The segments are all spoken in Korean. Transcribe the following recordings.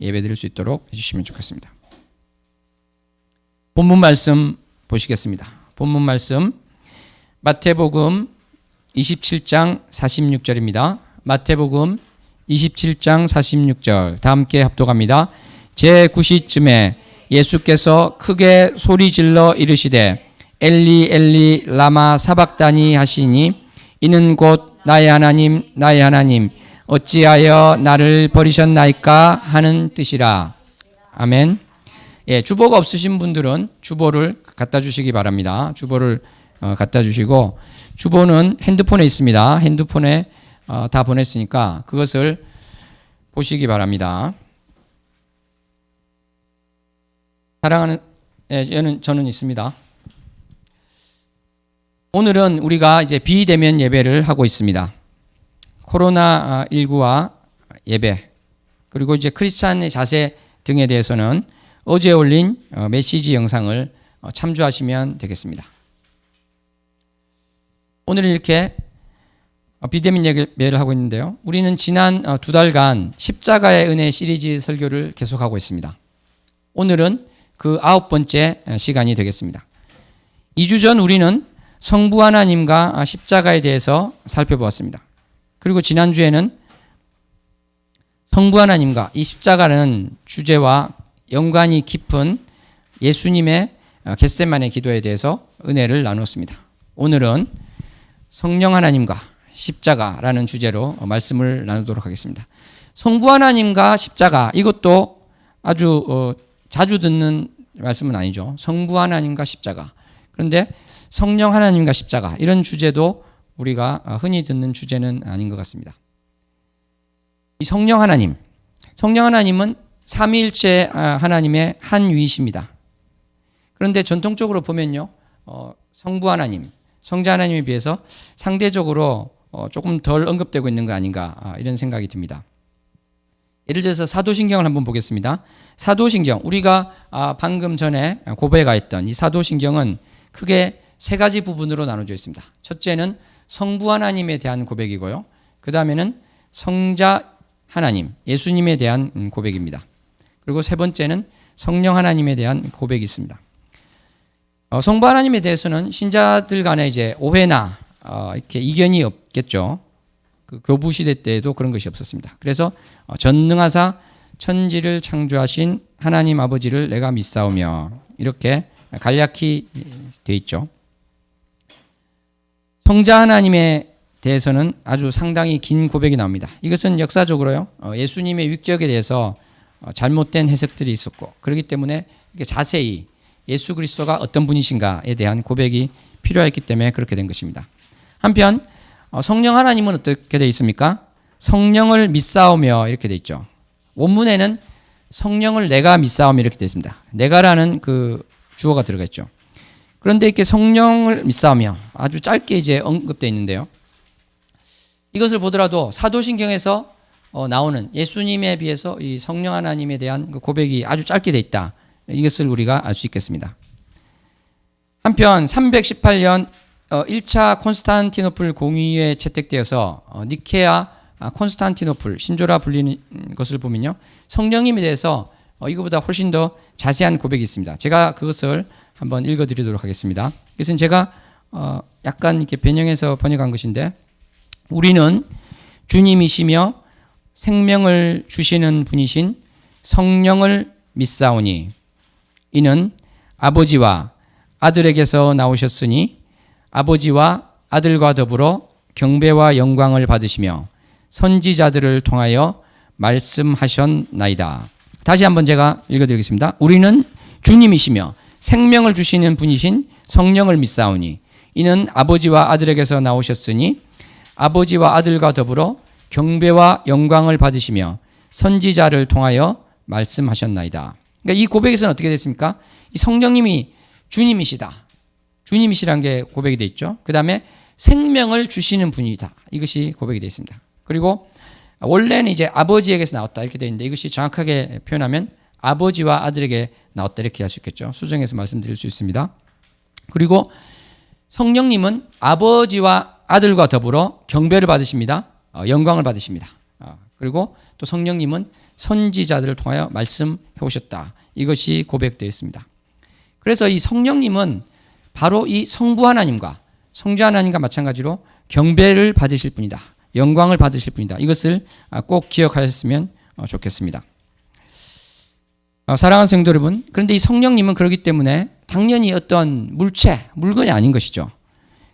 예배드릴 수 있도록 해주시면 좋겠습니다. 본문 말씀 보시겠습니다. 본문 말씀 마태복음 27장 46절입니다. 마태복음 27장 46절 다 함께 합독합니다. 제9시쯤에 예수께서 크게 소리질러 이르시되 엘리 엘리 라마 사박다니 하시니 이는 곧 나의 하나님 나의 하나님 어찌하여 나를 버리셨나이까 하는 뜻이라. 아멘. 예, 주보가 없으신 분들은 주보를 갖다 주시기 바랍니다. 주보를 갖다 주시고 주보는 핸드폰에 있습니다. 핸드폰에 다 보냈으니까 그것을 보시기 바랍니다. 사랑하는 저는 있습니다. 오늘은 우리가 이제 비대면 예배를 하고 있습니다. 코로나19와 예배 그리고 이제 크리스찬의 자세 등에 대해서는 어제 올린 메시지 영상을 참조하시면 되겠습니다. 오늘은 이렇게 비대면 예배를 하고 있는데요. 우리는 지난 2달간 십자가의 은혜 시리즈 설교를 계속하고 있습니다. 오늘은 그 9번째 시간이 되겠습니다. 2주 전 우리는 성부 하나님과 십자가에 대해서 살펴보았습니다. 그리고 지난주에는 성부 하나님과 이 십자가라는 주제와 연관이 깊은 예수님의 겟세마네 기도에 대해서 은혜를 나눴습니다. 오늘은 성령 하나님과 십자가라는 주제로 말씀을 나누도록 하겠습니다. 성부 하나님과 십자가 이것도 아주 자주 듣는 말씀은 아니죠. 성부 하나님과 십자가. 그런데 성령 하나님과 십자가 이런 주제도 우리가 흔히 듣는 주제는 아닌 것 같습니다. 이 성령 하나님은 삼위일체 하나님의 한 위이십니다. 그런데 전통적으로 보면요, 성부 하나님, 성자 하나님에 비해서 상대적으로 조금 덜 언급되고 있는 거 아닌가 이런 생각이 듭니다. 예를 들어서 사도신경을 한번 보겠습니다. 사도신경, 우리가 방금 전에 고백하였던 이 사도신경은 크게 세 가지 부분으로 나눠져 있습니다. 첫째는 성부 하나님에 대한 고백이고요. 그 다음에는 성자 하나님, 예수님에 대한 고백입니다. 그리고 세 번째는 성령 하나님에 대한 고백이 있습니다. 성부 하나님에 대해서는 신자들 간에 이제 오해나 이렇게 이견이 없겠죠. 그 교부 시대 때에도 그런 것이 없었습니다. 그래서 전능하사 천지를 창조하신 하나님 아버지를 내가 믿사오며 이렇게 간략히 돼 있죠. 성자 하나님에 대해서는 아주 상당히 긴 고백이 나옵니다. 이것은 역사적으로요, 예수님의 위격에 대해서 잘못된 해석들이 있었고 그렇기 때문에 이렇게 자세히 예수 그리스도가 어떤 분이신가에 대한 고백이 필요했기 때문에 그렇게 된 것입니다. 한편 성령 하나님은 어떻게 되어 있습니까? 성령을 믿사오며 이렇게 되어 있죠. 원문에는 성령을 내가 믿사오며 이렇게 되어 있습니다. 내가라는 그 주어가 들어가 있죠. 그런데 이렇게 성령을 믿사오며 아주 짧게 이제 언급되어 있는데요. 이것을 보더라도 사도신경에서 나오는 예수님에 비해서 이 성령 하나님에 대한 그 고백이 아주 짧게 되어 있다. 이것을 우리가 알 수 있겠습니다. 한편 318년 1차 콘스탄티노플 공의회에 채택되어서 니케아 콘스탄티노플 신조라 불리는 것을 보면요, 성령님에 대해서 이거보다 훨씬 더 자세한 고백이 있습니다. 제가 그것을 한번 읽어드리도록 하겠습니다. 이것은 제가 약간 이렇게 변형해서 번역한 것인데, 우리는 주님이시며 생명을 주시는 분이신 성령을 믿사오니 이는 아버지와 아들에게서 나오셨으니 아버지와 아들과 더불어 경배와 영광을 받으시며 선지자들을 통하여 말씀하셨나이다. 다시 한번 제가 읽어드리겠습니다. 우리는 주님이시며 생명을 주시는 분이신 성령을 믿사오니 이는 아버지와 아들에게서 나오셨으니 아버지와 아들과 더불어 경배와 영광을 받으시며 선지자를 통하여 말씀하셨나이다. 그러니까 이 고백에서는 어떻게 됐습니까? 이 성령님이 주님이시다. 주님이시라는 게 고백이 되어 있죠. 그 다음에 생명을 주시는 분이다. 이것이 고백이 되어 있습니다. 그리고 원래는 이제 아버지에게서 나왔다 이렇게 되어 있는데, 이것이 정확하게 표현하면 아버지와 아들에게 나왔다 이렇게 할 수 있겠죠. 수정해서 말씀드릴 수 있습니다. 그리고 성령님은 아버지와 아들과 더불어 경배를 받으십니다. 영광을 받으십니다. 그리고 또 성령님은 선지자들을 통하여 말씀해 오셨다. 이것이 고백되어 있습니다. 그래서 이 성령님은 바로 이 성부 하나님과 성자 하나님과 마찬가지로 경배를 받으실 분이다. 영광을 받으실 분이다. 이것을 꼭 기억하셨으면 좋겠습니다. 사랑하는 성도 여러분, 그런데 이 성령님은 그렇기 때문에 당연히 어떤 물체, 물건이 아닌 것이죠.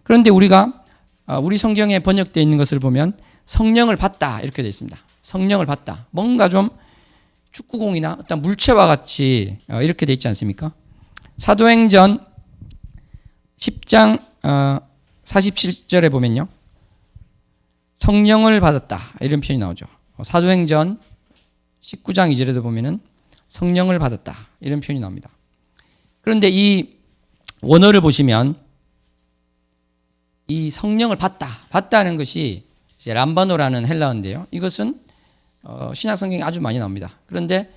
그런데 우리가 우리 성경에 번역되어 있는 것을 보면 성령을 받다 이렇게 되어 있습니다. 성령을 받다. 뭔가 좀 축구공이나 어떤 물체와 같이 이렇게 되어 있지 않습니까? 사도행전 10장 47절에 보면요. 성령을 받았다. 이런 표현이 나오죠. 사도행전 19장 2절에도 보면은 성령을 받았다. 이런 표현이 나옵니다. 그런데 이 원어를 보시면 이 성령을 받다는 것이 이제 람바노라는 헬라어인데요. 이것은 신약 성경에 아주 많이 나옵니다. 그런데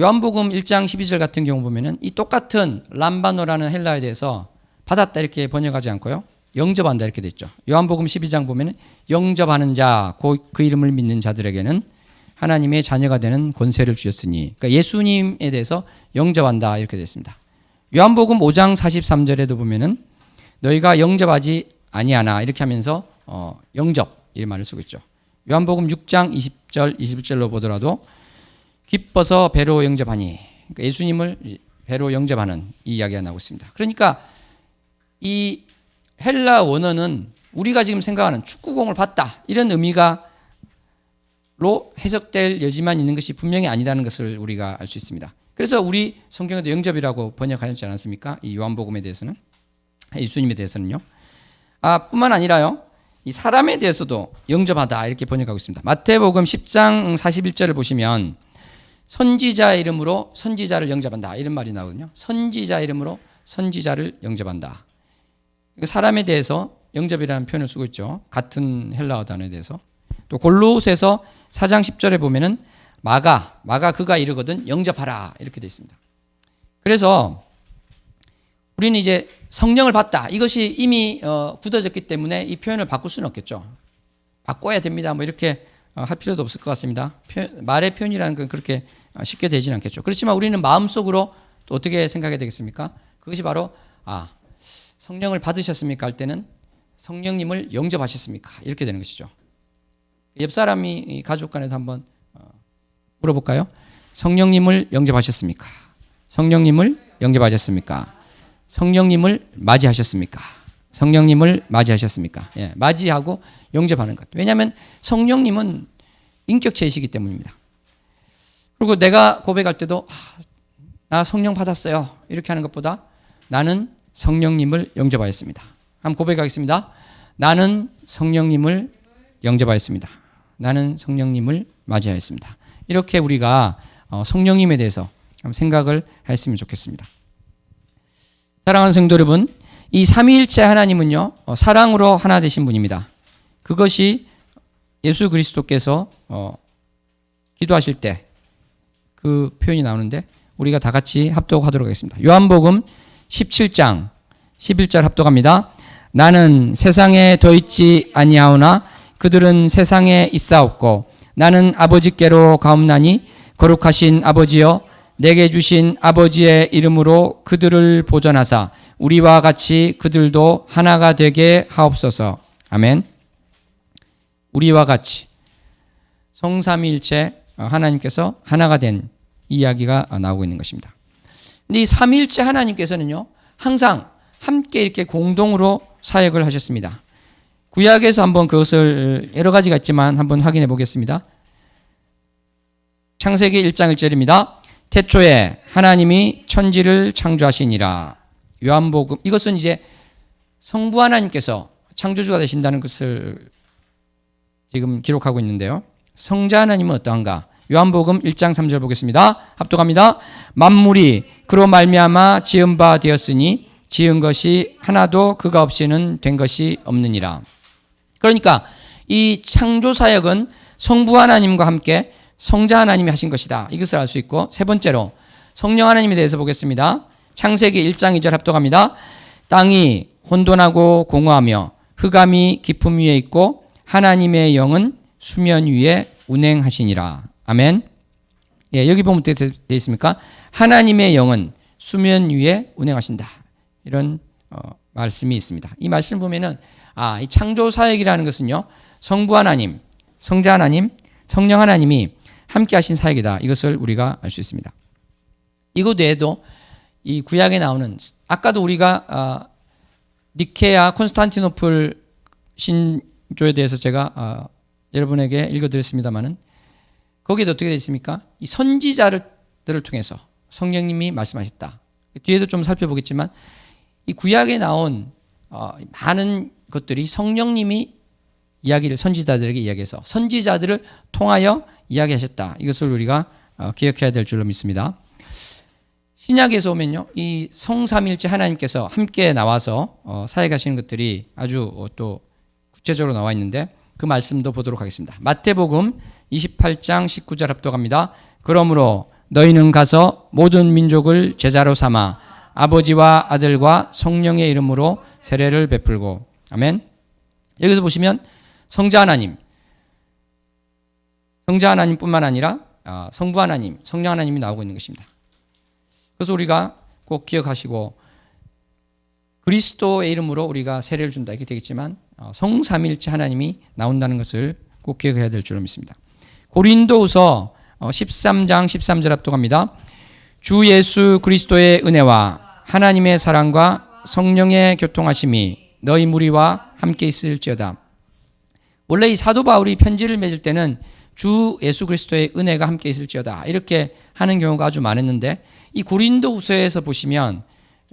요한복음 1장 12절 같은 경우 보면은 이 똑같은 람바노라는 헬라어에 대해서 받았다 이렇게 번역하지 않고요. 영접한다 이렇게 돼 있죠. 요한복음 12장 보면은 영접하는 자, 그 이름을 믿는 자들에게는 하나님의 자녀가 되는 권세를 주셨으니, 그러니까 예수님에 대해서 영접한다 이렇게 되어 있습니다. 요한복음 5장 43절에도 보면은 너희가 영접하지 아니하나 이렇게 하면서 영접 이 말을 쓰고 있죠. 요한복음 6장 20절 21절로 보더라도 기뻐서 배로 영접하니, 그러니까 예수님을 배로 영접하는 이 이야기가 나오고 있습니다. 그러니까 이 헬라 원어는 우리가 지금 생각하는 축구공을 봤다 이런 의미가 로 해석될 여지만 있는 것이 분명히 아니다는 것을 우리가 알 수 있습니다. 그래서 우리 성경에도 영접이라고 번역하지 않았습니까? 이 요한복음에 대해서는, 예수님에 대해서는요. 뿐만 아니라요, 이 사람에 대해서도 영접하다 이렇게 번역하고 있습니다. 마태복음 10장 41절을 보시면 선지자 이름으로 선지자를 영접한다 이런 말이 나오거든요. 선지자 이름으로 선지자를 영접한다. 사람에 대해서 영접이라는 표현을 쓰고 있죠. 같은 헬라어 단어에 대해서. 또 골로새서 4장 10절에 보면은 마가 그가 이르거든 영접하라 이렇게 되어 있습니다. 그래서 우리는 이제 성령을 받다 이것이 이미 굳어졌기 때문에 이 표현을 바꿀 수는 없겠죠. 바꿔야 됩니다. 뭐 이렇게 할 필요도 없을 것 같습니다. 말의 표현이라는 건 그렇게 쉽게 되지는 않겠죠. 그렇지만 우리는 마음속으로 또 어떻게 생각해야 되겠습니까? 그것이 바로 성령을 받으셨습니까? 할 때는 성령님을 영접하셨습니까? 이렇게 되는 것이죠. 옆 사람이 가족 간에도 한번 물어볼까요? 성령님을 영접하셨습니까? 성령님을 영접하셨습니까? 성령님을 맞이하셨습니까? 성령님을 맞이하셨습니까? 예, 맞이하고 영접하는 것. 왜냐하면 성령님은 인격체이시기 때문입니다. 그리고 내가 고백할 때도 나 성령 받았어요 이렇게 하는 것보다 나는 성령님을 영접하였습니다. 한번 고백하겠습니다. 나는 성령님을 영접하였습니다. 나는 성령님을 맞이하였습니다. 이렇게 우리가 성령님에 대해서 생각을 했으면 좋겠습니다. 사랑하는 성도 여러분, 이 삼위일체 하나님은요 사랑으로 하나 되신 분입니다. 그것이 예수 그리스도께서 기도하실 때 그 표현이 나오는데 우리가 다 같이 합독하도록 하겠습니다. 요한복음 17장 11절 합독합니다. 나는 세상에 더 있지 아니하오나 그들은 세상에 있사옵고 나는 아버지께로 가옵나니 거룩하신 아버지여 내게 주신 아버지의 이름으로 그들을 보존하사 우리와 같이 그들도 하나가 되게 하옵소서. 아멘. 우리와 같이 성삼위일체 하나님께서 하나가 된 이야기가 나오고 있는 것입니다. 근데 이 삼위일체 하나님께서는요 항상 함께 이렇게 공동으로 사역을 하셨습니다. 구약에서 한번 그것을 여러 가지가 있지만 한번 확인해 보겠습니다. 창세기 1장 1절입니다. 태초에 하나님이 천지를 창조하시니라. 요한복음, 이것은 이제 성부 하나님께서 창조주가 되신다는 것을 지금 기록하고 있는데요. 성자 하나님은 어떠한가? 요한복음 1장 3절 보겠습니다. 합독합니다. 만물이 그로 말미암아 지은 바 되었으니 지은 것이 하나도 그가 없이는 된 것이 없느니라. 그러니까 이 창조 사역은 성부 하나님과 함께 성자 하나님이 하신 것이다. 이것을 알 수 있고, 세 번째로 성령 하나님에 대해서 보겠습니다. 창세기 1장 2절 합독합니다. 땅이 혼돈하고 공허하며 흑암이 깊음 위에 있고 하나님의 영은 수면 위에 운행하시니라. 아멘. 예, 여기 보면 어떻게 되어 있습니까? 하나님의 영은 수면 위에 운행하신다. 이런 말씀이 있습니다. 이 말씀 보면은 이 창조 사역이라는 것은요, 성부 하나님, 성자 하나님, 성령 하나님이 함께 하신 사역이다. 이것을 우리가 알 수 있습니다. 이것 외에도 이 구약에 나오는, 아까도 우리가 니케아 콘스탄티노플 신조에 대해서 제가 여러분에게 읽어드렸습니다마는, 거기에도 어떻게 되어 있습니까? 이 선지자들을 통해서 성령님이 말씀하셨다. 뒤에도 좀 살펴보겠지만, 이 구약에 나온 많은 것들이 성령님이 이야기를 선지자들에게 이야기해서 선지자들을 통하여 이야기하셨다. 이것을 우리가 기억해야 될 줄로 믿습니다. 신약에서 오면요, 이 성삼일체 하나님께서 함께 나와서 사역하시는 것들이 아주 또 구체적으로 나와 있는데, 그 말씀도 보도록 하겠습니다. 마태복음 28장 19절 합독합니다. 그러므로 너희는 가서 모든 민족을 제자로 삼아 아버지와 아들과 성령의 이름으로 세례를 베풀고. 아멘. 여기서 보시면 성자 하나님뿐만 아니라 성부 하나님, 성령 하나님이 나오고 있는 것입니다. 그래서 우리가 꼭 기억하시고, 그리스도의 이름으로 우리가 세례를 준다 이렇게 되겠지만, 성삼일체 하나님이 나온다는 것을 꼭 기억해야 될 줄로 믿습니다. 고린도후서 13장 13절 합독합니다. 주 예수 그리스도의 은혜와 하나님의 사랑과 성령의 교통하심이 너희 무리와 함께 있을지어다. 원래 이 사도 바울이 편지를 맺을 때는 주 예수 그리스도의 은혜가 함께 있을지어다 이렇게 하는 경우가 아주 많았는데, 이 고린도후서에서 보시면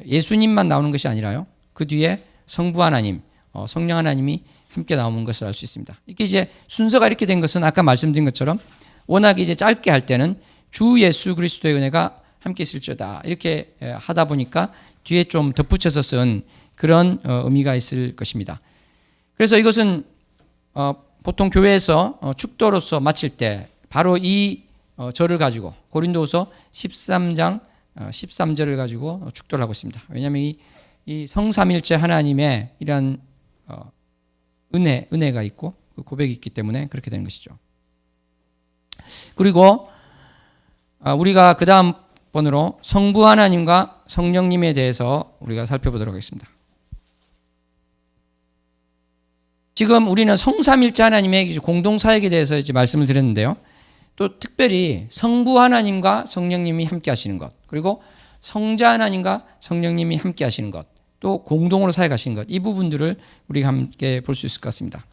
예수님만 나오는 것이 아니라요, 그 뒤에 성부 하나님, 성령 하나님이 함께 나오는 것을 알 수 있습니다. 이게 이제 순서가 이렇게 된 것은 아까 말씀드린 것처럼 워낙 이제 짧게 할 때는 주 예수 그리스도의 은혜가 함께 있을지어다 이렇게 하다 보니까 뒤에 좀 덧붙여서 쓴 그런 의미가 있을 것입니다. 그래서 이것은 보통 교회에서 축도로서 마칠 때 바로 이 절을 가지고 고린도후서 13장 13절을 가지고 축도를 하고 있습니다. 왜냐하면 이 성삼일체 하나님의 이러한 은혜가 있고 그 고백이 있기 때문에 그렇게 되는 것이죠. 그리고 우리가 그 다음 번으로 성부 하나님과 성령님에 대해서 우리가 살펴보도록 하겠습니다. 지금 우리는 성삼일체 하나님의 공동사역에 대해서 이제 말씀을 드렸는데요. 또 특별히 성부 하나님과 성령님이 함께 하시는 것, 그리고 성자 하나님과 성령님이 함께 하시는 것, 또 공동으로 사역하시는 것, 이 부분들을 우리가 함께 볼 수 있을 것 같습니다.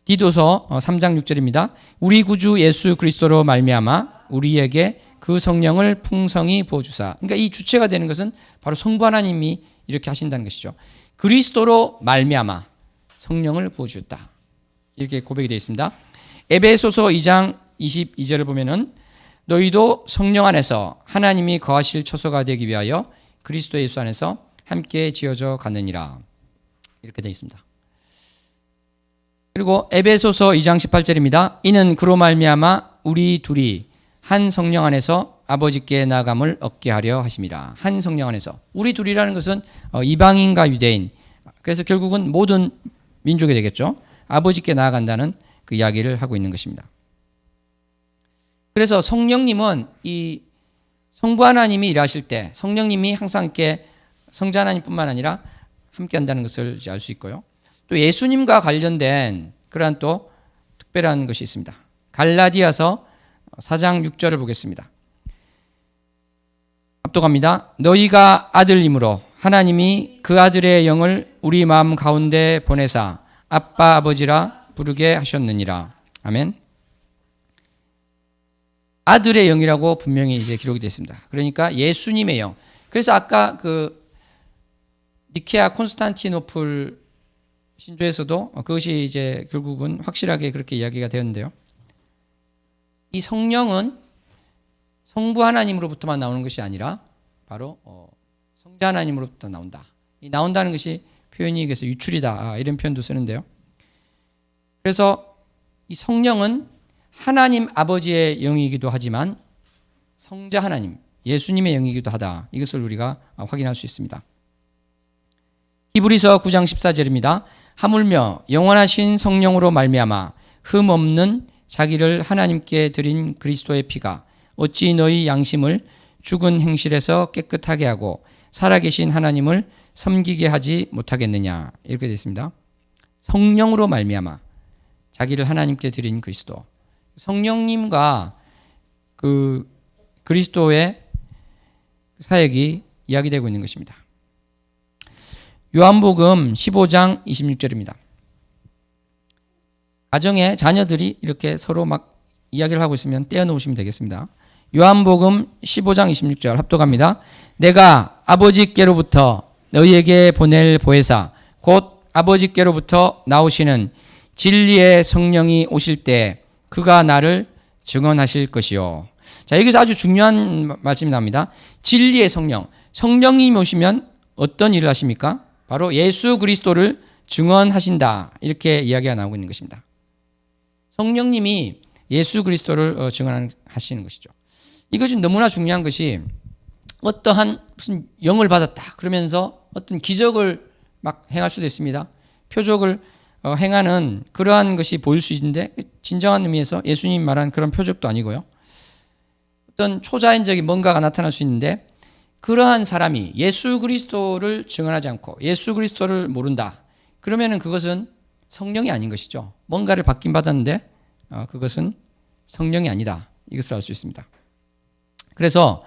디도서 3장 6절입니다. 우리 구주 예수 그리스도로 말미암아 우리에게 그 성령을 풍성히 부어주사. 그러니까 이 주체가 되는 것은 바로 성부 하나님이 이렇게 하신다는 것이죠. 그리스도로 말미암아 성령을 부어주었다. 이렇게 고백이 되어 있습니다. 에베소서 2장 22절을 보면은 너희도 성령 안에서 하나님이 거하실 처소가 되기 위하여 그리스도 예수 안에서 함께 지어져 가느니라. 이렇게 되어 있습니다. 그리고 에베소서 2장 18절입니다. 이는 그로 말미암아 우리 둘이 한 성령 안에서 아버지께 나아감을 얻게 하려 하심이라. 한 성령 안에서. 우리 둘이라는 것은 이방인과 유대인, 그래서 결국은 모든 민족이 되겠죠. 아버지께 나아간다는 그 이야기를 하고 있는 것입니다. 그래서 성령님은 이 성부 하나님이 일하실 때 성령님이 항상 이렇게 성자 하나님뿐만 아니라 함께 한다는 것을 알 수 있고요. 또 예수님과 관련된 그러한 또 특별한 것이 있습니다. 갈라디아서 4장 6절을 보겠습니다. 합독합니다. 너희가 아들임으로 하나님이 그 아들의 영을 우리 마음 가운데 보내사 아빠 아버지라 부르게 하셨느니라. 아멘. 아들의 영이라고 분명히 이제 기록이 되어 있습니다. 그러니까 예수님의 영. 그래서 아까 그 니케아 콘스탄티노플 신조에서도 그것이 이제 결국은 확실하게 그렇게 이야기가 되었는데요. 이 성령은 성부 하나님으로부터만 나오는 것이 아니라 바로 성자 하나님으로부터 나온다. 이 나온다는 것이 표현이 그래서 유출이다, 이런 표현도 쓰는데요. 그래서 이 성령은 하나님 아버지의 영이기도 하지만 성자 하나님, 예수님의 영이기도 하다. 이것을 우리가 확인할 수 있습니다. 히브리서 9장 14절입니다. 하물며 영원하신 성령으로 말미암아 흠 없는 자기를 하나님께 드린 그리스도의 피가 어찌 너희 양심을 죽은 행실에서 깨끗하게 하고 살아계신 하나님을 섬기게 하지 못하겠느냐. 이렇게 되어 있습니다. 성령으로 말미암아 자기를 하나님께 드린 그리스도. 성령님과 그 그리스도의 사역이 이야기되고 있는 것입니다. 요한복음 15장 26절입니다. 가정에 자녀들이 이렇게 서로 막 이야기를 하고 있으면 떼어놓으시면 되겠습니다. 요한복음 15장 26절 합독합니다. 내가 아버지께로부터 너희에게 보낼 보혜사 곧 아버지께로부터 나오시는 진리의 성령이 오실 때 그가 나를 증언하실 것이요. 자, 여기서 아주 중요한 말씀이 납니다. 진리의 성령. 성령님이 오시면 어떤 일을 하십니까? 바로 예수 그리스도를 증언하신다. 이렇게 이야기가 나오고 있는 것입니다. 성령님이 예수 그리스도를 증언하시는 것이죠. 이것이 너무나 중요한 것이 어떠한 무슨 영을 받았다 그러면서 어떤 기적을 막 행할 수도 있습니다. 표적을 행하는 그러한 것이 보일 수 있는데 진정한 의미에서 예수님 말한 그런 표적도 아니고요. 어떤 초자연적인 뭔가가 나타날 수 있는데 그러한 사람이 예수 그리스도를 증언하지 않고 예수 그리스도를 모른다. 그러면은 그것은 성령이 아닌 것이죠. 뭔가를 받긴 받았는데 그것은 성령이 아니다. 이것을 알 수 있습니다. 그래서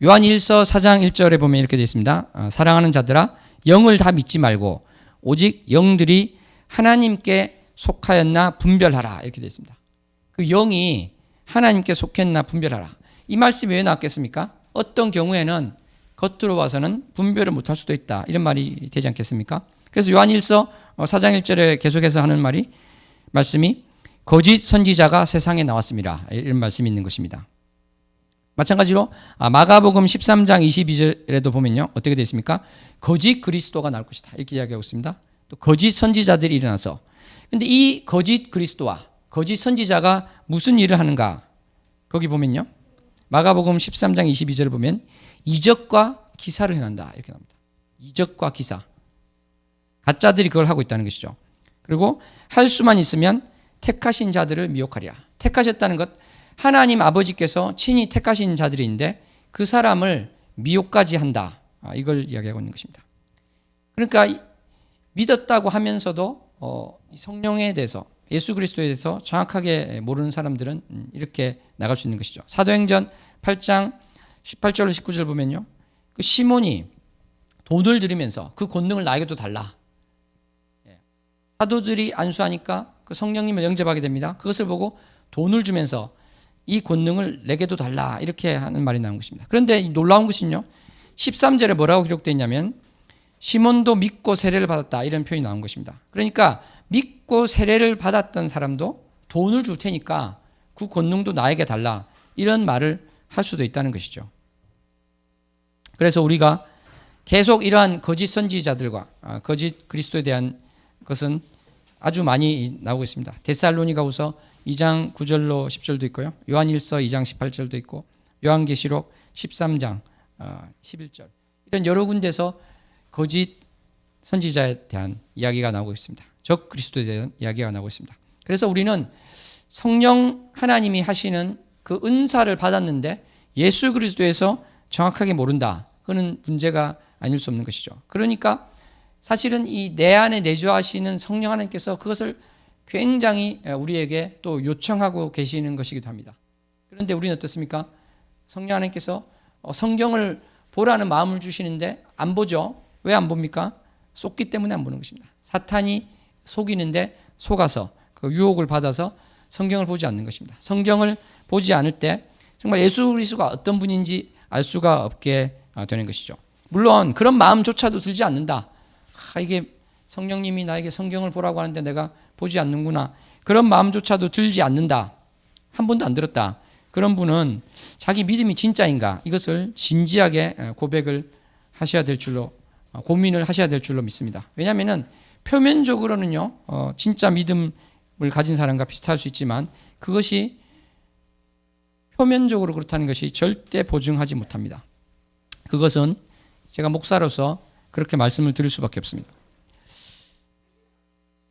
요한 1서 4장 1절에 보면 이렇게 되어 있습니다. 사랑하는 자들아 영을 다 믿지 말고 오직 영들이 하나님께 속하였나 분별하라. 이렇게 되어 있습니다. 그 영이 하나님께 속했나 분별하라. 이 말씀이 왜 나왔겠습니까? 어떤 경우에는 겉으로 봐서는 분별을 못할 수도 있다. 이런 말이 되지 않겠습니까? 그래서 요한 1서 4장 1절에 계속해서 하는 말씀이 거짓 선지자가 세상에 나왔습니다. 이런 말씀이 있는 것입니다. 마찬가지로 마가복음 13장 22절에도 보면요. 어떻게 되어 있습니까? 거짓 그리스도가 나올 것이다. 이렇게 이야기하고 있습니다. 또 거짓 선지자들이 일어나서 근데 이 거짓 그리스도와 거짓 선지자가 무슨 일을 하는가? 거기 보면요. 마가복음 13장 22절을 보면 이적과 기사를 행한다. 이렇게 나옵니다. 이적과 기사. 가짜들이 그걸 하고 있다는 것이죠. 그리고 할 수만 있으면 택하신 자들을 미혹하리라. 택하셨다는 것 하나님 아버지께서 친히 택하신 자들인데 그 사람을 미혹까지 한다. 이걸 이야기하고 있는 것입니다. 그러니까 믿었다고 하면서도 성령에 대해서 예수 그리스도에 대해서 정확하게 모르는 사람들은 이렇게 나갈 수 있는 것이죠. 사도행전 8장 18절 19절 보면요. 그 시몬이 돈을 들이면서 그 권능을 나에게도 달라. 사도들이 안수하니까 그 성령님을 영접하게 됩니다. 그것을 보고 돈을 주면서 이 권능을 내게도 달라 이렇게 하는 말이 나온 것입니다. 그런데 놀라운 것은요. 13절에 뭐라고 기록되어 있냐면 시몬도 믿고 세례를 받았다 이런 표현이 나온 것입니다. 그러니까 믿고 세례를 받았던 사람도 돈을 줄 테니까 그 권능도 나에게 달라 이런 말을 할 수도 있다는 것이죠. 그래서 우리가 계속 이러한 거짓 선지자들과 거짓 그리스도에 대한 것은 아주 많이 나오고 있습니다. 데살로니가후서 2장 9절로 10절도 있고요. 요한일서 2장 18절도 있고 요한계시록 13장 11절 이런 여러 군데서 거짓 선지자에 대한 이야기가 나오고 있습니다. 적 그리스도에 대한 이야기가 나오고 있습니다. 그래서 우리는 성령 하나님이 하시는 그 은사를 받았는데 예수 그리스도에서 정확하게 모른다. 그는 문제가 아닐 수 없는 것이죠. 그러니까 사실은 이 내 안에 내주하시는 성령 하나님께서 그것을 굉장히 우리에게 또 요청하고 계시는 것이기도 합니다. 그런데 우리는 어떻습니까? 성령 하나님께서 성경을 보라는 마음을 주시는데 안 보죠. 왜 안 봅니까? 속기 때문에 안 보는 것입니다. 사탄이 속이는데 속아서 그 유혹을 받아서 성경을 보지 않는 것입니다. 성경을 보지 않을 때 정말 예수 그리스도가 어떤 분인지 알 수가 없게 되는 것이죠. 물론 그런 마음조차도 들지 않는다. 이게 성령님이 나에게 성경을 보라고 하는데 내가 보지 않는구나. 그런 마음조차도 들지 않는다. 한 번도 안 들었다. 그런 분은 자기 믿음이 진짜인가 이것을 진지하게 고백을 하셔야 될 줄로 고민을 하셔야 될 줄로 믿습니다. 왜냐하면 표면적으로는요 진짜 믿음을 가진 사람과 비슷할 수 있지만 그것이 표면적으로 그렇다는 것이 절대 보증하지 못합니다. 그것은 제가 목사로서 그렇게 말씀을 드릴 수밖에 없습니다.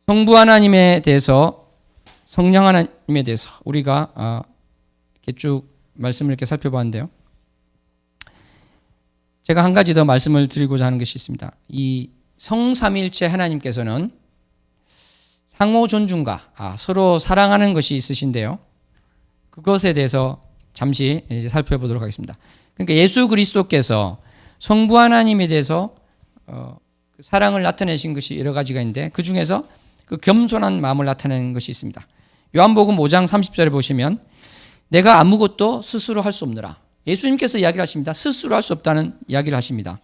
성부 하나님에 대해서 성령 하나님에 대해서 우리가 이렇게 쭉 말씀을 이렇게 살펴보았는데요. 제가 한 가지 더 말씀을 드리고자 하는 것이 있습니다. 이 성삼일체 하나님께서는 상호 존중과 서로 사랑하는 것이 있으신데요. 그것에 대해서 잠시 이제 살펴보도록 하겠습니다. 그러니까 예수 그리스도께서 성부 하나님에 대해서 사랑을 나타내신 것이 여러 가지가 있는데 그 중에서 그 겸손한 마음을 나타내는 것이 있습니다. 요한복음 5장 30절에 보시면 내가 아무것도 스스로 할 수 없느라, 예수님께서 이야기를 하십니다. 스스로 할 수 없다는 이야기를 하십니다.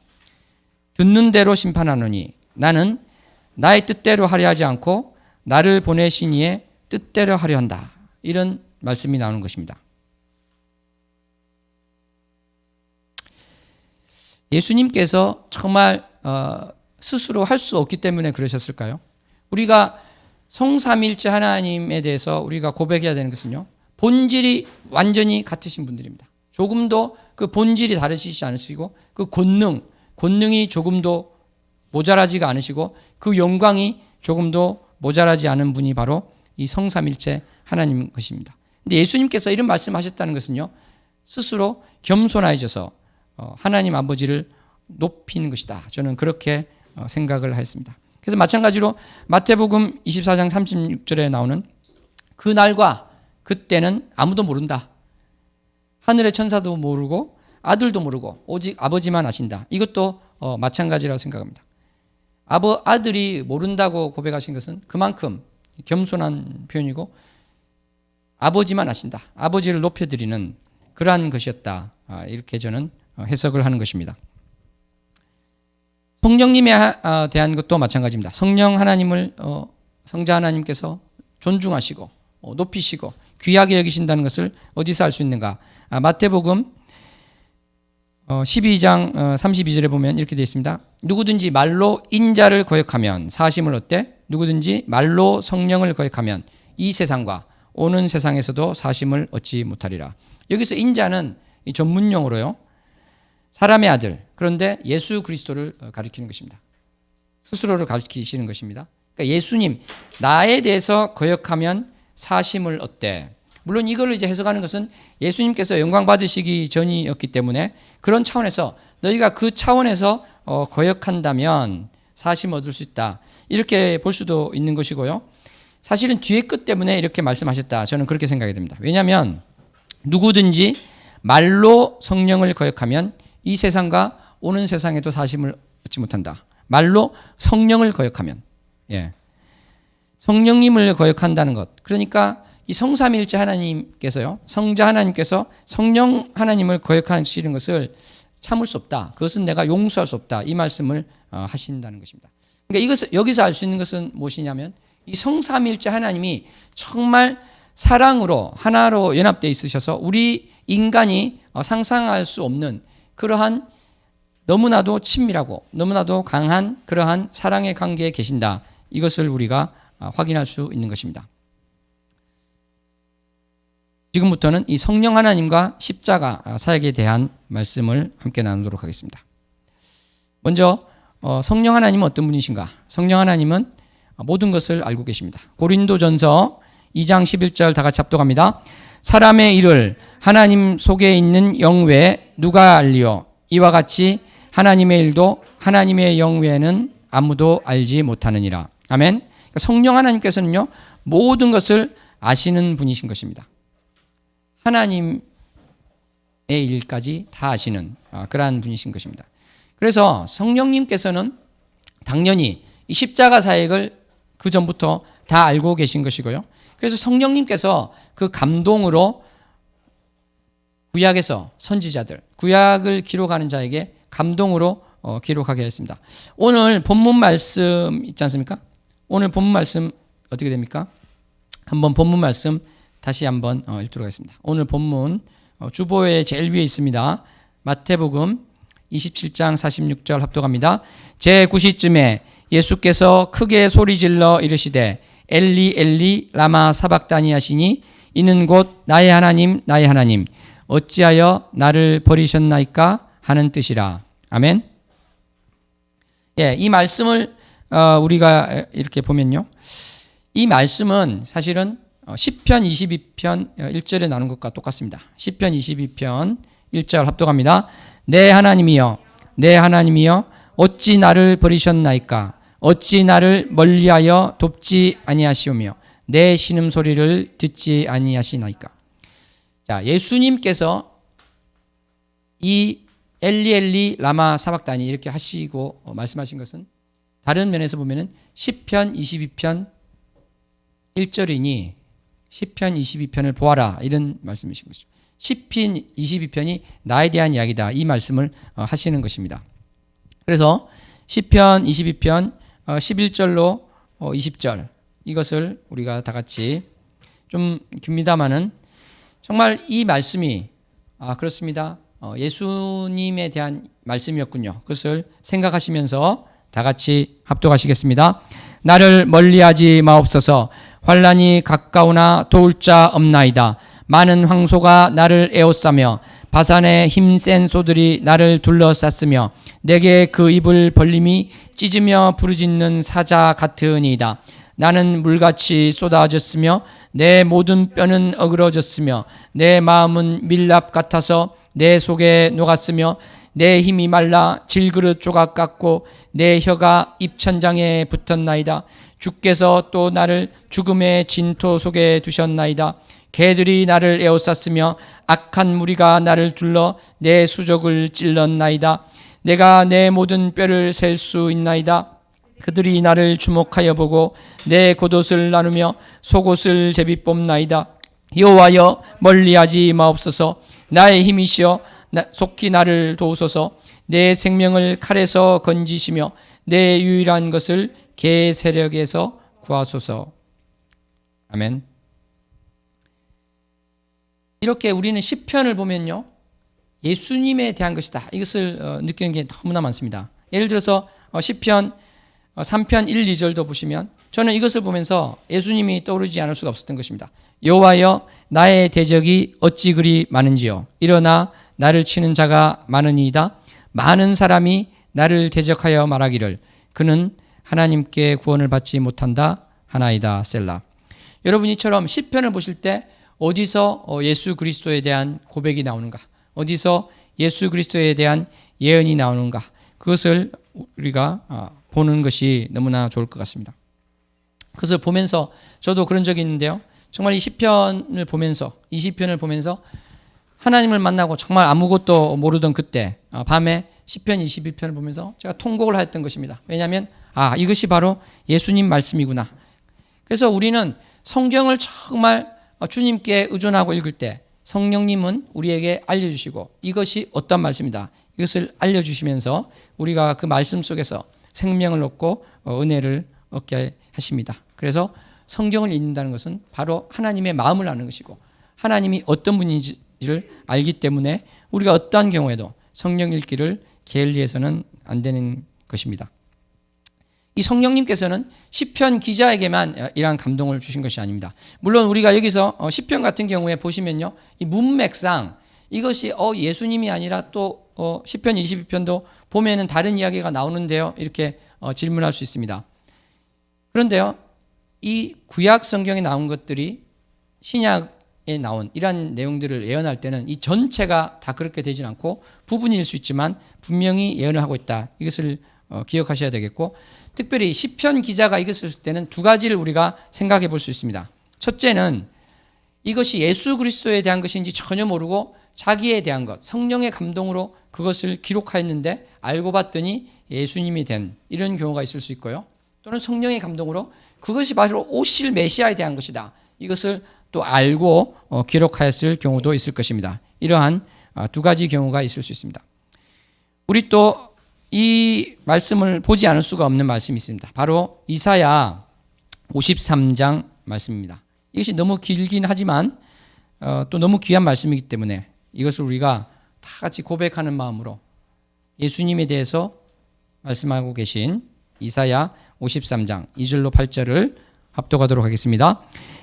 듣는 대로 심판하노니 나는 나의 뜻대로 하려 하지 않고 나를 보내신 이의 뜻대로 하려 한다. 이런 말씀이 나오는 것입니다. 예수님께서 정말 스스로 할 수 없기 때문에 그러셨을까요? 우리가 성삼일체 하나님에 대해서 우리가 고백해야 되는 것은요, 본질이 완전히 같으신 분들입니다. 조금도 그 본질이 다르시지 않으시고 그 권능이 조금도 모자라지가 않으시고 그 영광이 조금도 모자라지 않은 분이 바로 이 성삼일체 하나님 것입니다. 근데 예수님께서 이런 말씀하셨다는 것은요, 스스로 겸손해져서 하나님 아버지를 높이는 것이다. 저는 그렇게 생각을 했습니다. 그래서 마찬가지로 마태복음 24장 36절에 나오는 그 날과 그때는 아무도 모른다. 하늘의 천사도 모르고 아들도 모르고 오직 아버지만 아신다. 이것도 마찬가지라고 생각합니다. 아들이 모른다고 고백하신 것은 그만큼 겸손한 표현이고 아버지만 아신다. 아버지를 높여드리는 그러한 것이었다. 이렇게 저는 해석을 하는 것입니다. 성령님에 대한 것도 마찬가지입니다. 성령 하나님을 성자 하나님께서 존중하시고 높이시고 귀하게 여기신다는 것을 어디서 알 수 있는가? 마태복음 12장 32절에 보면 이렇게 되어 있습니다. 누구든지 말로 인자를 거역하면 사심을 얻되 누구든지 말로 성령을 거역하면 이 세상과 오는 세상에서도 사심을 얻지 못하리라. 여기서 인자는 전문용어로요, 사람의 아들, 그런데 예수 그리스도를 가리키는 것입니다. 스스로를 가리키시는 것입니다. 그러니까 예수님, 나에 대해서 거역하면 사심을 얻되, 물론 이걸 이제 해석하는 것은 예수님께서 영광 받으시기 전이었기 때문에 그런 차원에서 너희가 그 차원에서 거역한다면 사심 얻을 수 있다. 이렇게 볼 수도 있는 것이고요. 사실은 뒤에 끝 때문에 이렇게 말씀하셨다. 저는 그렇게 생각이 됩니다. 왜냐하면 누구든지 말로 성령을 거역하면 이 세상과 오는 세상에도 사심을 얻지 못한다. 말로 성령을 거역하면, 성령님을 거역한다는 것. 그러니까 이 성삼위일체 하나님께서요, 성자 하나님께서 성령 하나님을 거역하시는 것을 참을 수 없다. 그것은 내가 용서할 수 없다. 이 말씀을 하신다는 것입니다. 그러니까 이것을 여기서 알 수 있는 것은 무엇이냐면 이 성삼위일체 하나님이 정말 사랑으로 하나로 연합되어 있으셔서 우리 인간이 상상할 수 없는 그러한 너무나도 친밀하고 너무나도 강한 그러한 사랑의 관계에 계신다. 이것을 우리가 확인할 수 있는 것입니다. 지금부터는 이 성령 하나님과 십자가 사역에 대한 말씀을 함께 나누도록 하겠습니다. 먼저 성령 하나님은 어떤 분이신가? 성령 하나님은 모든 것을 알고 계십니다. 고린도전서 2장 11절 다 같이 합독합니다. 사람의 일을 하나님 속에 있는 영 외에 누가 알리요? 이와 같이 하나님의 일도 하나님의 영 외에는 아무도 알지 못하느니라. 아멘. 그러니까 성령 하나님께서는요, 모든 것을 아시는 분이신 것입니다. 하나님의 일까지 다 아시는 그러한 분이신 것입니다. 그래서 성령님께서는 당연히 이 십자가 사역을 그 전부터 다 알고 계신 것이고요. 그래서 성령님께서 그 감동으로 구약에서 선지자들, 구약을 기록하는 자에게 감동으로 기록하게 했습니다. 오늘 본문 말씀 있지 않습니까? 오늘 본문 말씀 어떻게 됩니까? 한번 본문 말씀 다시 한번 읽도록 하겠습니다. 오늘 본문 주보의 제일 위에 있습니다. 마태복음 27장 46절 합독합니다. 제9시쯤에 예수께서 크게 소리질러 이르시되 엘리 엘리 라마 사박다니 하시니 이는 곧 나의 하나님 나의 하나님 어찌하여 나를 버리셨나이까 하는 뜻이라. 아멘. 이 말씀을 우리가 이렇게 보면요, 이 말씀은 사실은 시편 22편 1절에 나눈 것과 똑같습니다. 시편 22편 1절 합독합니다. 내 하나님이여 내 하나님이여 어찌 나를 버리셨나이까 어찌 나를 멀리하여 돕지 아니하시오며 내 신음소리를 듣지 아니하시나이까. 자, 예수님께서 이 엘리 엘리 라마 사박다니 이렇게 하시고 말씀하신 것은 다른 면에서 보면은 시편 22편 1절이니 시편 22편을 보아라 이런 말씀이신 것이죠. 시편 22편이 나에 대한 이야기다 이 말씀을 하시는 것입니다. 그래서 시편 22편 11절로 20절 이것을 우리가 다 같이 좀 깁니다마는 정말 이 말씀이 그렇습니다. 예수님에 대한 말씀이었군요. 그것을 생각하시면서 다 같이 합독하시겠습니다. 나를 멀리하지 마옵소서. 환난이 가까우나 도울 자 없나이다. 많은 황소가 나를 에워싸며 바산의 힘센 소들이 나를 둘러쌌으며 내게 그 입을 벌림이 찢으며 부르짖는 사자 같으니이다. 나는 물같이 쏟아졌으며 내 모든 뼈는 어그러졌으며 내 마음은 밀랍 같아서 내 속에 녹았으며 내 힘이 말라 질그릇 조각 같고 내 혀가 입천장에 붙었나이다. 주께서 또 나를 죽음의 진토 속에 두셨나이다. 개들이 나를 에워쌌으며 악한 무리가 나를 둘러 내 수족을 찔렀나이다. 내가 내 모든 뼈를 셀 수 있나이다. 그들이 나를 주목하여 보고 내 겉옷을 나누며 속옷을 제비 뽑나이다. 여호와여 멀리하지 마옵소서. 나의 힘이시여 속히 나를 도우소서. 내 생명을 칼에서 건지시며 내 유일한 것을 개 세력에서 구하소서. 아멘. 이렇게 우리는 시편을 보면요 예수님에 대한 것이다 이것을 느끼는 게 너무나 많습니다. 예를 들어서 시편 3편 1, 2절도 보시면 저는 이것을 보면서 예수님이 떠오르지 않을 수가 없었던 것입니다. 여호와여 나의 대적이 어찌 그리 많은지요. 일어나 나를 치는 자가 많으니이다. 많은 사람이 나를 대적하여 말하기를 그는 하나님께 구원을 받지 못한다 하나이다 셀라. 여러분 이처럼 시편을 보실 때 어디서 예수 그리스도에 대한 고백이 나오는가, 어디서 예수 그리스도에 대한 예언이 나오는가, 그것을 우리가 보는 것이 너무나 좋을 것 같습니다. 그것을 보면서 저도 그런 적이 있는데요. 정말 이 시편을 보면서, 이 시편을 보면서 하나님을 만나고 정말 아무것도 모르던 그때 밤에 시편 22편을 보면서 제가 통곡을 하였던 것입니다. 왜냐하면 이것이 바로 예수님 말씀이구나. 그래서 우리는 성경을 정말 주님께 의존하고 읽을 때 성령님은 우리에게 알려주시고 이것이 어떤 말씀이다 이것을 알려주시면서 우리가 그 말씀 속에서 생명을 얻고 은혜를 얻게 하십니다. 그래서 성경을 읽는다는 것은 바로 하나님의 마음을 아는 것이고 하나님이 어떤 분인지를 알기 때문에 우리가 어떠한 경우에도 성경 읽기를 게을리해서는 안 되는 것입니다. 이 성령님께서는 시편 기자에게만 이러한 감동을 주신 것이 아닙니다. 물론 우리가 여기서 시편 같은 경우에 보시면요, 이 문맥상 이것이 예수님이 아니라 또 시편 22편도 보면은 다른 이야기가 나오는데요, 이렇게 질문할 수 있습니다. 그런데요, 이 구약 성경에 나온 것들이 신약에 나온 이러한 내용들을 예언할 때는 이 전체가 다 그렇게 되진 않고 부분일 수 있지만 분명히 예언을 하고 있다. 이것을 기억하셔야 되겠고, 특별히 시편 기자가 이것을 쓸 때는 두 가지를 우리가 생각해 볼 수 있습니다. 첫째는 이것이 예수 그리스도에 대한 것인지 전혀 모르고 자기에 대한 것, 성령의 감동으로 그것을 기록하였는데 알고 봤더니 예수님이 된 이런 경우가 있을 수 있고요. 또는 성령의 감동으로 그것이 바로 오실 메시아에 대한 것이다. 이것을 또 알고 기록하였을 경우도 있을 것입니다. 이러한 두 가지 경우가 있을 수 있습니다. 우리 또 이 말씀을 보지 않을 수가 없는 말씀이 있습니다. 바로 이사야 53장 말씀입니다. 이것이 너무 길긴 하지만 또 너무 귀한 말씀이기 때문에 이것을 우리가 다 같이 고백하는 마음으로 예수님에 대해서 말씀하고 계신 이사야 53장 2절로 8절을 합독하도록 하겠습니다.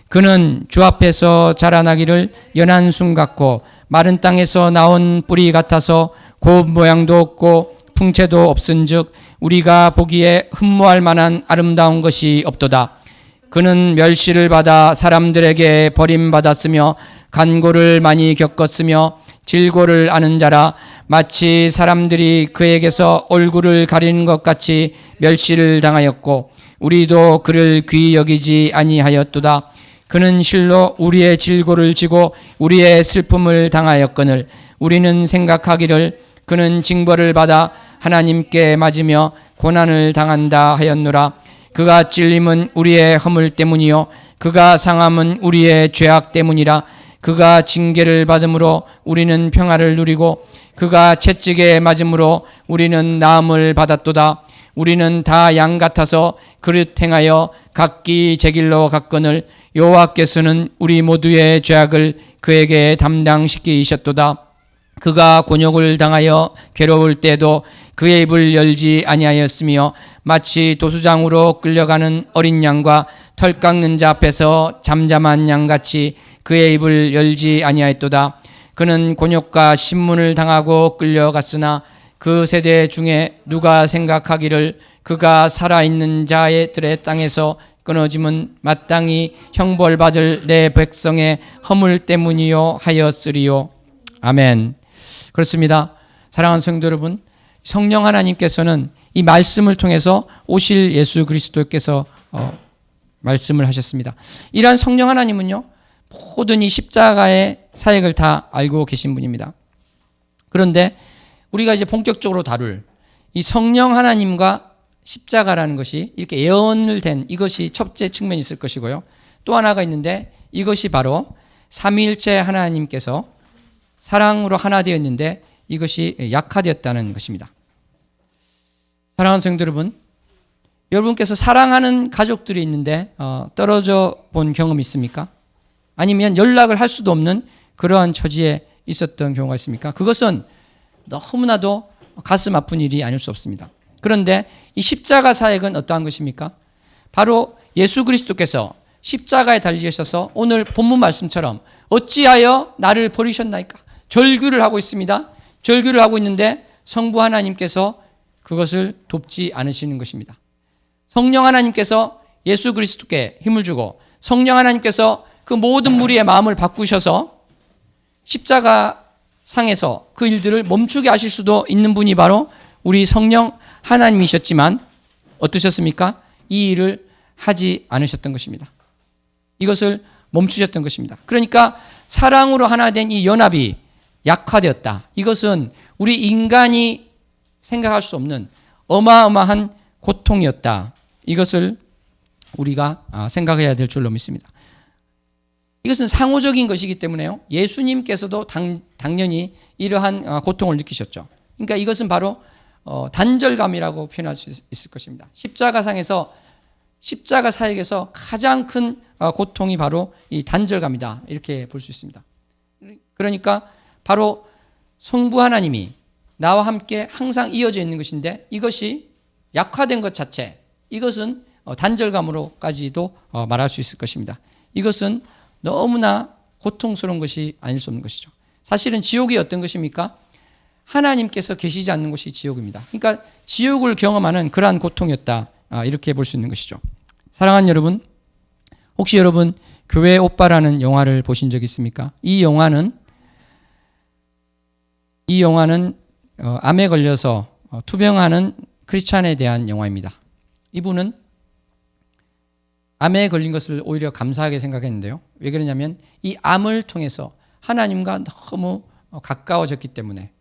그는 주 앞에서 자라나기를 연한 순 같고 마른 땅에서 나온 뿌리 같아서 곱 모양도 없고 풍채도 없은즉 우리가 보기에 흠모할 만한 아름다운 것이 없도다. 그는 멸시를 받아 사람들에게 버림받았으며 간고를 많이 겪었으며 질고를 아는 자라. 마치 사람들이 그에게서 얼굴을 가리는 것 같이 멸시를 당하였고 우리도 그를 귀히 여기지 아니하였도다. 그는 실로 우리의 질고를 지고 우리의 슬픔을 당하였거늘 우리는 생각하기를 그는 징벌을 받아 하나님께 맞으며 고난을 당한다 하였노라. 그가 찔림은 우리의 허물 때문이요 그가 상함은 우리의 죄악 때문이라. 그가 징계를 받음으로 우리는 평화를 누리고 그가 채찍에 맞음으로 우리는 나음을 받았도다. 우리는 다 양 같아서 그릇 행하여 각기 제 길로 갔거늘 여호와께서는 우리 모두의 죄악을 그에게 담당시키셨도다. 그가 곤욕을 당하여 괴로울 때도 그의 입을 열지 아니하였으며 마치 도수장으로 끌려가는 어린 양과 털 깎는 자 앞에서 잠잠한 양같이 그의 입을 열지 아니하였도다. 그는 곤욕과 신문을 당하고 끌려갔으나 그 세대 중에 누가 생각하기를 그가 살아있는 자들의 땅에서 끊어짐은 마땅히 형벌받을 내 백성의 허물 때문이요 하였으리요. 아멘. 그렇습니다. 사랑하는 성도 여러분, 성령 하나님께서는 이 말씀을 통해서 오실 예수 그리스도께서 말씀을 하셨습니다. 이러한 성령 하나님은요, 모든 이 십자가의 사역을 다 알고 계신 분입니다. 그런데 우리가 이제 본격적으로 다룰 이 성령 하나님과 십자가라는 것이 이렇게 예언을 된 이것이 첫째 측면이 있을 것이고요. 또 하나가 있는데 이것이 바로 삼위일체 하나님께서 사랑으로 하나 되었는데 이것이 약화되었다는 것입니다. 사랑하는 성도 여러분, 여러분께서 사랑하는 가족들이 있는데 떨어져 본 경험이 있습니까? 아니면 연락을 할 수도 없는 그러한 처지에 있었던 경우가 있습니까? 그것은 너무나도 가슴 아픈 일이 아닐 수 없습니다. 그런데 이 십자가 사역은 어떠한 것입니까? 바로 예수 그리스도께서 십자가에 달리셔서 오늘 본문 말씀처럼 어찌하여 나를 버리셨나이까? 절규를 하고 있습니다. 절규를 하고 있는데 성부 하나님께서 그것을 돕지 않으시는 것입니다. 성령 하나님께서 예수 그리스도께 힘을 주고 성령 하나님께서 그 모든 무리의 마음을 바꾸셔서 십자가 상에서 그 일들을 멈추게 하실 수도 있는 분이 바로 우리 성령 하나님이셨지만 어떠셨습니까? 이 일을 하지 않으셨던 것입니다. 이것을 멈추셨던 것입니다. 그러니까 사랑으로 하나 된 이 연합이 약화되었다. 이것은 우리 인간이 생각할 수 없는 어마어마한 고통이었다. 이것을 우리가 생각해야 될 줄로 믿습니다. 이것은 상호적인 것이기 때문에요. 예수님께서도 당연히 이러한 고통을 느끼셨죠. 그러니까 이것은 바로 단절감이라고 표현할 수 있을 것입니다. 십자가상에서 십자가 사역에서 가장 큰 고통이 바로 이 단절감이다. 이렇게 볼 수 있습니다. 그러니까 바로 성부 하나님이 나와 함께 항상 이어져 있는 것인데 이것이 약화된 것 자체, 이것은 단절감으로까지도 말할 수 있을 것입니다. 이것은 너무나 고통스러운 것이 아닐 수 없는 것이죠. 사실은 지옥이 어떤 것입니까? 하나님께서 계시지 않는 곳이 지옥입니다. 그러니까 지옥을 경험하는 그러한 고통이었다. 이렇게 볼 수 있는 것이죠. 사랑하는 여러분, 혹시 여러분 교회 오빠라는 영화를 보신 적 있습니까? 이 영화는 암에 걸려서 투병하는 크리스찬에 대한 영화입니다. 이분은 암에 걸린 것을 오히려 감사하게 생각했는데요. 왜 그러냐면 이 암을 통해서 하나님과 너무 가까워졌기 때문에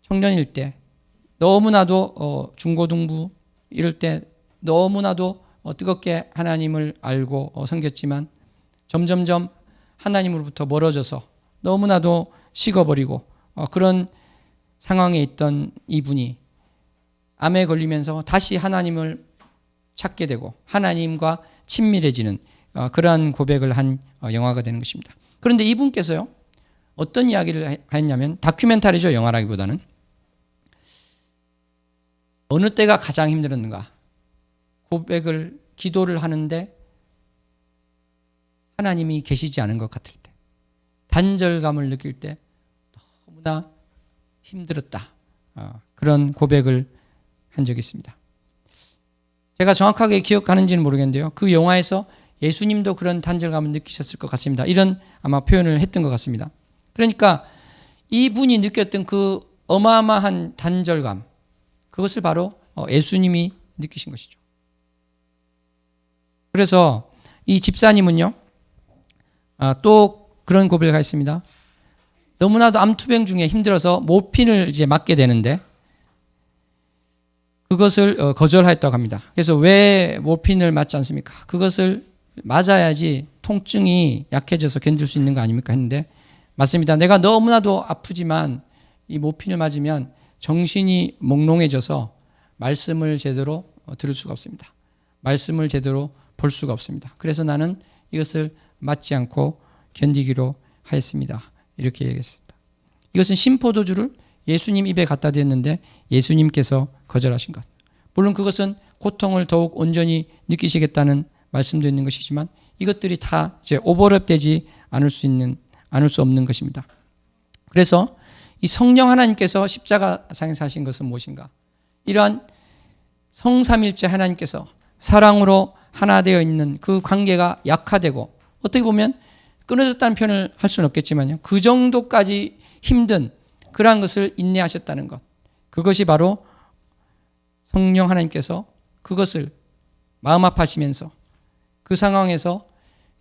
청년일 때 너무나도 중고등부 이럴 때 너무나도 뜨겁게 하나님을 알고 섬겼지만 점점점 하나님으로부터 멀어져서 너무나도 식어버리고 그런 상황에 있던 이분이 암에 걸리면서 다시 하나님을 찾게 되고 하나님과 친밀해지는 그러한 고백을 한 영화가 되는 것입니다. 그런데 이분께서요, 어떤 이야기를 했냐면 다큐멘터리죠. 영화라기보다는 어느 때가 가장 힘들었는가? 기도를 하는데 하나님이 계시지 않은 것 같을 때, 단절감을 느낄 때 너무나 힘들었다. 그런 고백을 한 적이 있습니다. 제가 정확하게 기억하는지는 모르겠는데요. 그 영화에서 예수님도 그런 단절감을 느끼셨을 것 같습니다. 이런 아마 표현을 했던 것 같습니다. 그러니까 이분이 느꼈던 그 어마어마한 단절감, 그것을 바로 예수님이 느끼신 것이죠. 그래서 이 집사님은요, 또 그런 고백을 했습니다. 너무나도 암투병 중에 힘들어서 모핀을 이제 맞게 되는데 그것을 거절하였다고 합니다. 그래서 왜 모핀을 맞지 않습니까? 그것을 맞아야지 통증이 약해져서 견딜 수 있는 거 아닙니까? 했는데 맞습니다. 내가 너무나도 아프지만 이 모핀을 맞으면 정신이 몽롱해져서 말씀을 제대로 들을 수가 없습니다. 말씀을 제대로 볼 수가 없습니다. 그래서 나는 이것을 맞지 않고 견디기로 하였습니다. 이렇게 얘기했습니다. 이것은 신포도주를 예수님 입에 갖다 댔는데 예수님께서 거절하신 것. 물론 그것은 고통을 더욱 온전히 느끼시겠다는 말씀도 있는 것이지만 이것들이 다 이제 오버랩되지 않을 수 없는 것입니다. 그래서 이 성령 하나님께서 십자가상에서 하신 것은 무엇인가? 이러한 성삼일체 하나님께서 사랑으로 하나 되어 있는 그 관계가 약화되고 어떻게 보면 끊어졌다는 표현을 할 수는 없겠지만요. 그 정도까지 힘든 그러한 것을 인내하셨다는 것. 그것이 바로 성령 하나님께서 그것을 마음 아파하시면서 그 상황에서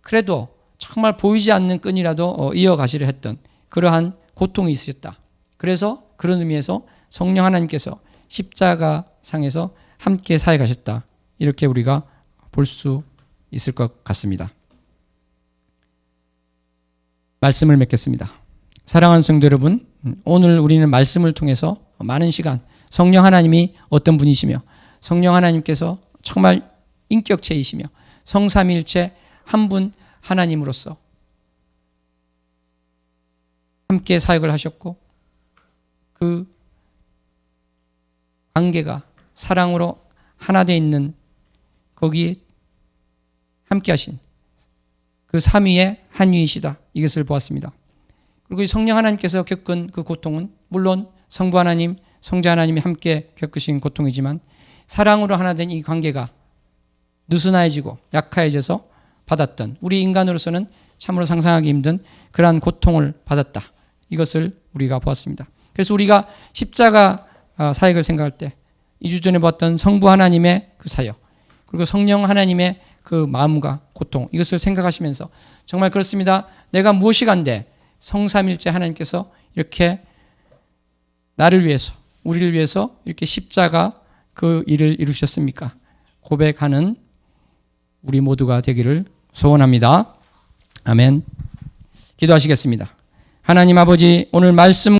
그래도 정말 보이지 않는 끈이라도 이어가시려 했던 그러한 고통이 있으셨다. 그래서 그런 의미에서 성령 하나님께서 십자가상에서 함께 사해 가셨다. 이렇게 우리가 볼 수 있을 것 같습니다. 말씀을 맺겠습니다. 사랑하는 성도 여러분, 오늘 우리는 말씀을 통해서 많은 시간 성령 하나님이 어떤 분이시며 성령 하나님께서 정말 인격체이시며 성삼일체 한 분 하나님으로서 함께 사역을 하셨고 그 관계가 사랑으로 하나 되어 있는 거기에 함께 하신 그 삼위의 한 위이시다. 이것을 보았습니다. 그리고 성령 하나님께서 겪은 그 고통은 물론 성부 하나님, 성자 하나님이 함께 겪으신 고통이지만 사랑으로 하나 된 이 관계가 느슨해지고 약해져서 받았던 우리 인간으로서는 참으로 상상하기 힘든 그러한 고통을 받았다. 이것을 우리가 보았습니다. 그래서 우리가 십자가 사역을 생각할 때 2주 전에 보았던 성부 하나님의 그 사역 그리고 성령 하나님의 그 마음과 고통 이것을 생각하시면서 정말 그렇습니다. 내가 무엇이 간데 성삼일체 하나님께서 이렇게 나를 위해서 우리를 위해서 이렇게 십자가 그 일을 이루셨습니까? 고백하는 우리 모두가 되기를 소원합니다. 아멘. 기도하시겠습니다. 하나님 아버지 오늘 말씀